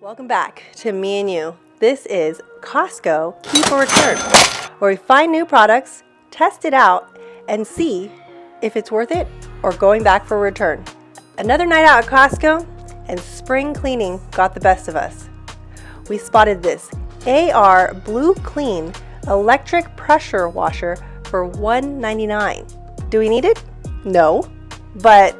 Welcome back to Me and You. This is Costco Keep or Return, where we find new products, test it out, and see if it's worth it or going back for a return. Another night out at Costco, and spring cleaning got the best of us. We spotted this AR Blue Clean electric pressure washer for $1.99. Do we need it? No. But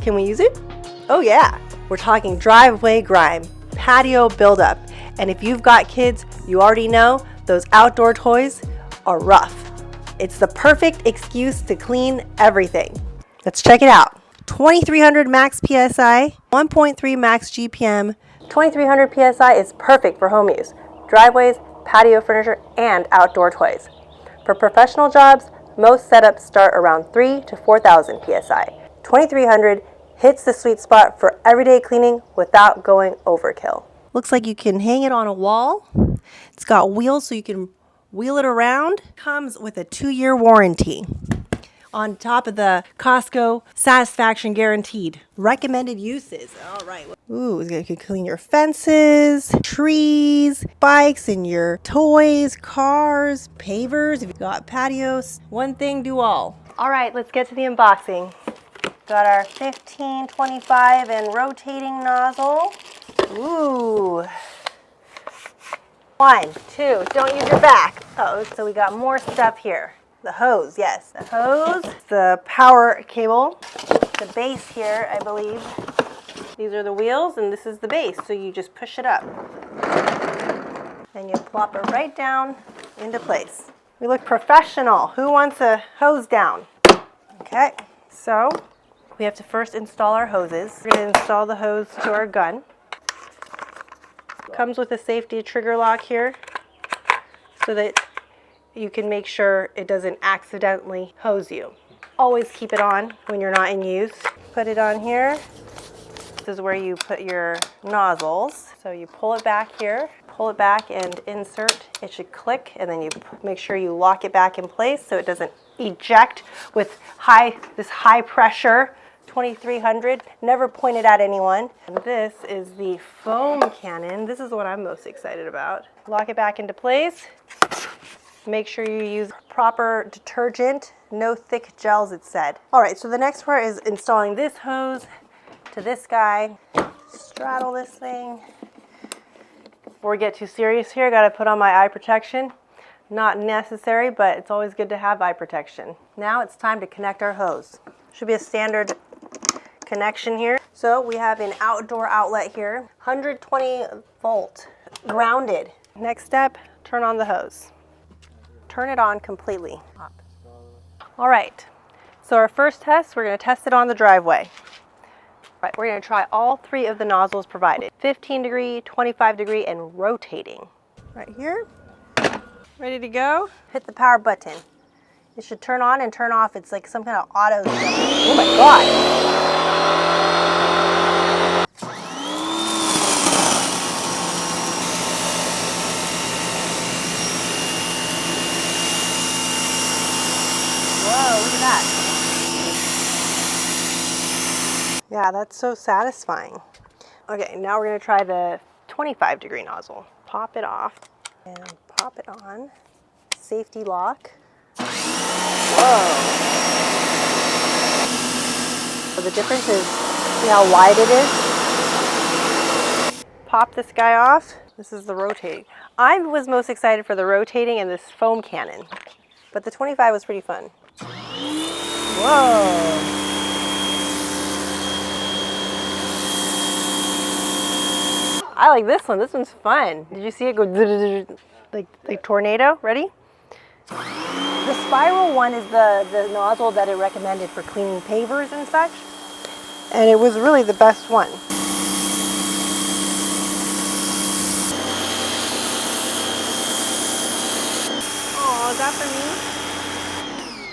can we use it? Oh yeah. We're talking driveway grime, patio buildup, and if you've got kids, you already know those outdoor toys are rough. It's the perfect excuse to clean everything. Let's check it out. 2300 max PSI, 1.3 max GPM. 2300 PSI is perfect for home use, driveways, patio furniture, and outdoor toys. For professional jobs, most setups start around 3,000 to 4,000 PSI. 2300 hits the sweet spot for everyday cleaning without going overkill. Looks like you can hang it on a wall. It's got wheels so you can wheel it around. Comes with a 2-year warranty. On top of the Costco satisfaction guaranteed. Recommended uses. All right. Ooh, you can clean your fences, trees, bikes, and your toys, cars, pavers. If you've got patios, one thing, do all. All right, let's get to the unboxing. Got our 15, 25, and rotating nozzle. Ooh. 1, 2, don't use your back. Oh, so we got more stuff here. The hose, yes. The hose, the power cable, the base here, I believe. These are the wheels, and this is the base, so you just push it up. And you plop it right down into place. We look professional. Who wants a hose down? Okay, so we have to first install our hoses. We're going to install the hose to our gun. Comes with a safety trigger lock here so that you can make sure it doesn't accidentally hose you. Always keep it on when you're not in use. Put it on here. This is where you put your nozzles. So you pull it back here, pull it back and insert. It should click, and then you make sure you lock it back in place so it doesn't eject with this high pressure 2300. Never point it at anyone. And this is the foam cannon. This is what I'm most excited about. Lock it back into place. Make sure you use proper detergent, no thick gels, it said. All right, so the next part is installing this hose to this guy. Straddle this thing. Before we get too serious here, I gotta put on my eye protection. Not necessary, but it's always good to have eye protection. Now it's time to connect our hose. Should be a standard connection here. So we have an outdoor outlet here, 120 volt, grounded. Next step, turn on the hose. Turn it on completely. All right, so our first test, we're gonna test it on the driveway. All right, we're gonna try all 3 of the nozzles provided. 15 degree, 25 degree, and rotating. Right here, ready to go? Hit the power button. It should turn on and turn off. It's like some kind of auto. Oh my God. Whoa, look at that. Yeah, that's so satisfying. Okay, now we're gonna try the 25 degree nozzle. Pop it off and pop it on. Safety lock. Whoa. So the difference is, see how wide it is? Pop this guy off. This is the rotating. I was most excited for the rotating and this foam cannon, but the 25 was pretty fun. Whoa. I like this one. This one's fun. Did you see it go like tornado? Ready? The spiral one is the nozzle that it recommended for cleaning pavers and such. And it was really the best one. Oh, is that for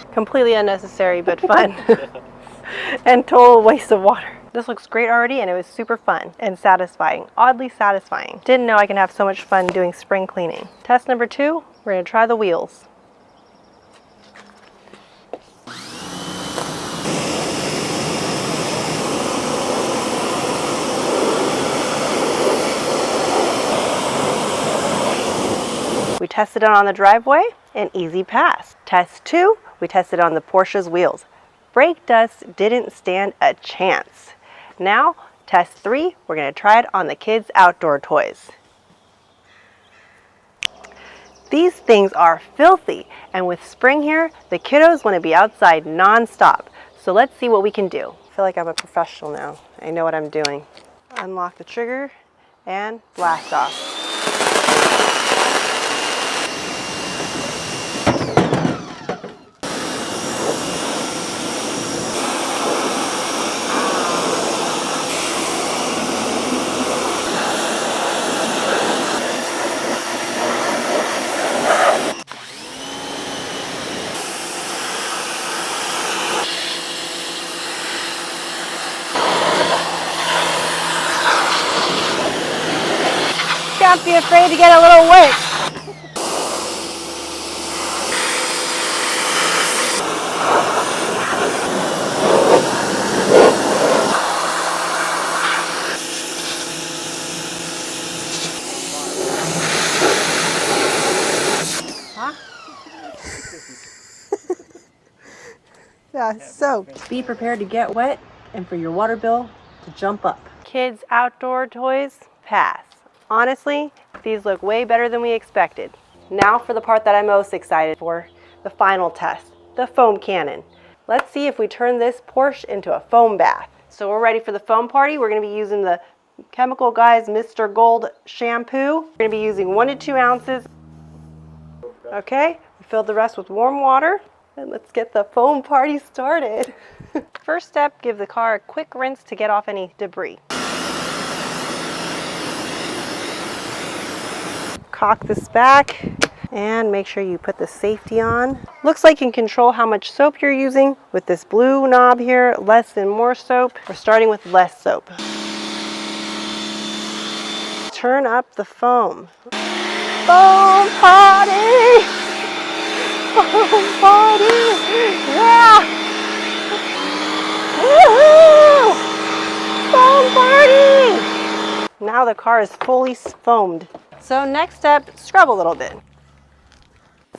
me? Completely unnecessary, but fun. And total waste of water. This looks great already, and it was super fun and satisfying. Oddly satisfying. Didn't know I can have so much fun doing spring cleaning. Test number 2, we're gonna try the wheels. tested it on the driveway, an easy pass. Test 2, we tested on the Porsche's wheels. Brake dust didn't stand a chance. Now, test 3, we're going to try it on the kids' outdoor toys. These things are filthy, and with spring here, the kiddos want to be outside non-stop. So let's see what we can do. I feel like I'm a professional now. I know what I'm doing. Unlock the trigger and blast off. Don't be afraid to get a little wet. Huh? Yeah, soaked. Be prepared to get wet and for your water bill to jump up. Kids' outdoor toys, pass. Honestly, these look way better than we expected. Now for the part that I'm most excited for, the final test, the foam cannon. Let's see if we turn this Porsche into a foam bath. So we're ready for the foam party. We're gonna be using the Chemical Guys Mr. Gold shampoo. We're gonna be using 1 to 2 ounces. Okay, we filled the rest with warm water. And let's get the foam party started. First step, give the car a quick rinse to get off any debris. Cock this back and make sure you put the safety on. Looks like you can control how much soap you're using with this blue knob here, less and more soap. We're starting with less soap. Turn up the foam. Foam party! Foam party! Yeah! Woohoo! Foam party! Now the car is fully foamed. So next step, scrub a little bit.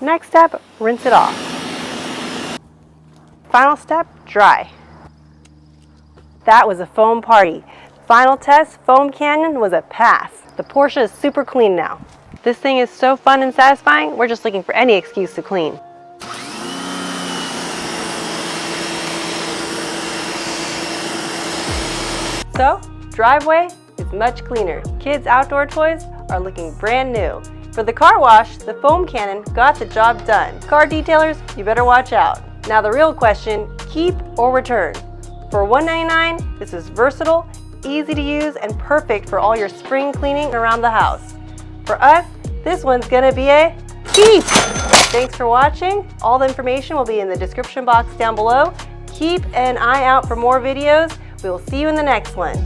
Next step, rinse it off. Final step, dry. That was a foam party. Final test, foam cannon was a pass. The Porsche is super clean now. This thing is so fun and satisfying, we're just looking for any excuse to clean. So, driveway is much cleaner. Kids' outdoor toys are looking brand new. For the car wash, the foam cannon got the job done. Car detailers, you better watch out. Now the real question, keep or return? For $1.99, this is versatile, easy to use, and perfect for all your spring cleaning around the house. For us, this one's gonna be a keep! Thanks for watching. All the information will be in the description box down below. Keep an eye out for more videos. We will see you in the next one.